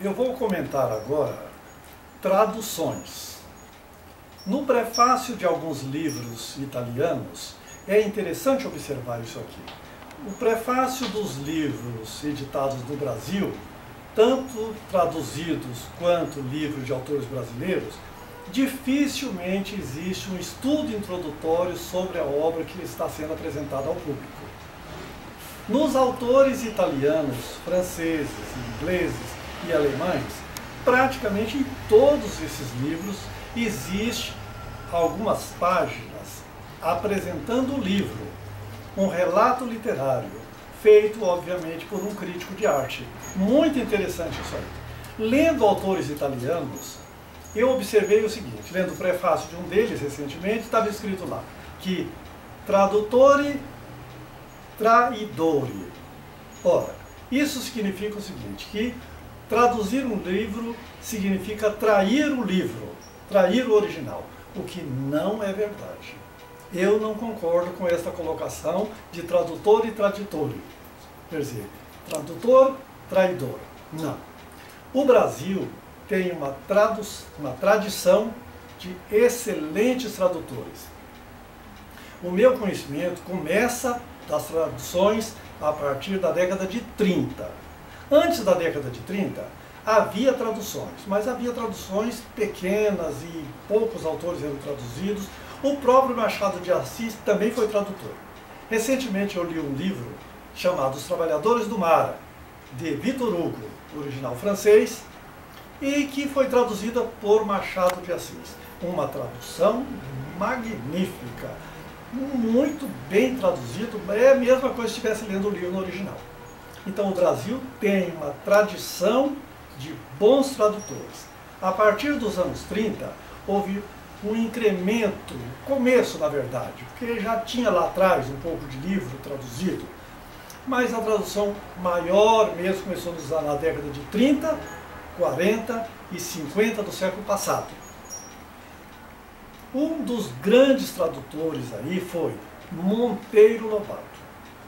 Eu vou comentar agora traduções. No prefácio de alguns livros italianos, é interessante observar isso aqui. O prefácio dos livros editados no Brasil, tanto traduzidos quanto livros de autores brasileiros, dificilmente existe um estudo introdutório sobre a obra que está sendo apresentada ao público. Nos autores italianos, franceses, ingleses e alemães, praticamente em todos esses livros existem algumas páginas apresentando o livro, um relato literário, feito obviamente por um crítico de arte. Muito interessante isso aí. Lendo autores italianos, eu observei o seguinte, lendo o prefácio de um deles recentemente, estava escrito lá que tradutore traidore. Ora, isso significa o seguinte, que traduzir um livro significa trair o livro, trair o original, o que não é verdade. Eu não concordo com esta colocação de tradutor e traditore. Quer dizer, tradutor, traidor. Não. O Brasil tem uma tradição de excelentes tradutores. O meu conhecimento começa das traduções a partir da década de 30. Antes da década de 30, havia traduções, mas havia traduções pequenas e poucos autores eram traduzidos. O próprio Machado de Assis também foi tradutor. Recentemente eu li um livro chamado Os Trabalhadores do Mar, de Victor Hugo, original francês, e que foi traduzida por Machado de Assis. Uma tradução magnífica, muito bem traduzido, é a mesma coisa se estivesse lendo o livro no original. Então o Brasil tem uma tradição de bons tradutores. A partir dos anos 30, houve um incremento, começo na verdade, porque já tinha lá atrás um pouco de livro traduzido, mas a tradução maior mesmo começou a usar na década de 30, 40 e 50 do século passado. Um dos grandes tradutores aí foi Monteiro Lobato,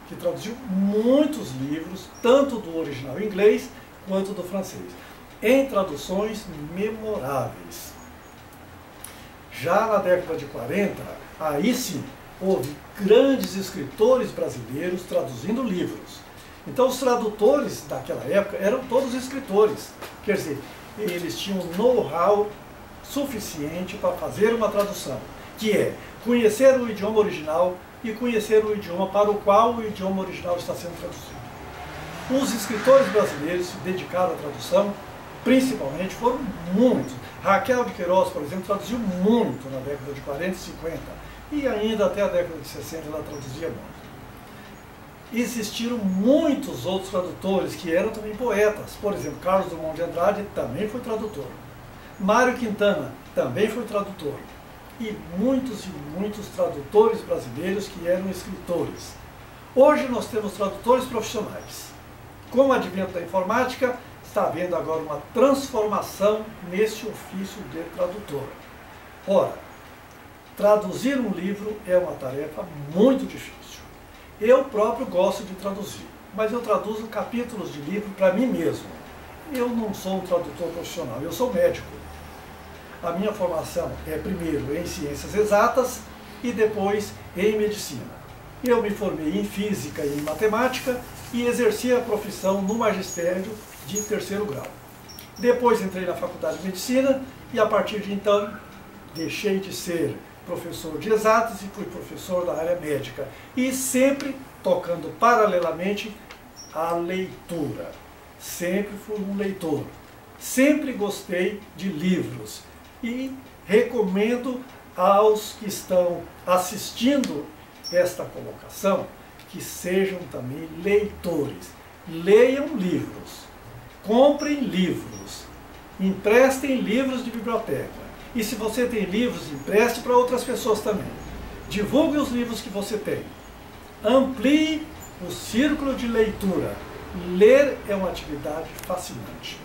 que traduziu muitos livros, tanto do original inglês quanto do francês, em traduções memoráveis. Já na década de 40, aí sim, houve grandes escritores brasileiros traduzindo livros. Então os tradutores daquela época eram todos escritores, quer dizer, eles tinham know-how suficiente para fazer uma tradução, que é conhecer o idioma original e conhecer o idioma para o qual o idioma original está sendo traduzido. Os escritores brasileiros se dedicaram à tradução, principalmente, foram muitos. Raquel de Queiroz, por exemplo, traduziu muito na década de 40 e 50, e ainda até a década de 60 ela traduzia muito. Existiram muitos outros tradutores que eram também poetas. Por exemplo, Carlos Drummond de Andrade também foi tradutor. Mário Quintana também foi tradutor. E muitos tradutores brasileiros que eram escritores. Hoje nós temos tradutores profissionais. Com o advento da informática, está havendo agora uma transformação nesse ofício de tradutor. Ora, traduzir um livro é uma tarefa muito difícil. Eu próprio gosto de traduzir, mas eu traduzo capítulos de livro para mim mesmo. Eu não sou um tradutor profissional, eu sou médico. A minha formação é primeiro em ciências exatas e depois em medicina. Eu me formei em física e em matemática e exerci a profissão no magistério de 3º grau. Depois entrei na faculdade de medicina e a partir de então deixei de ser professor de exatas e fui professor da área médica. E sempre tocando paralelamente a leitura. Sempre fui um leitor. Sempre gostei de livros. E recomendo aos que estão assistindo esta colocação que sejam também leitores. Leiam livros. Comprem livros. Emprestem livros de biblioteca. E se você tem livros, empreste para outras pessoas também. Divulgue os livros que você tem. Amplie o círculo de leitura. Ler é uma atividade fascinante.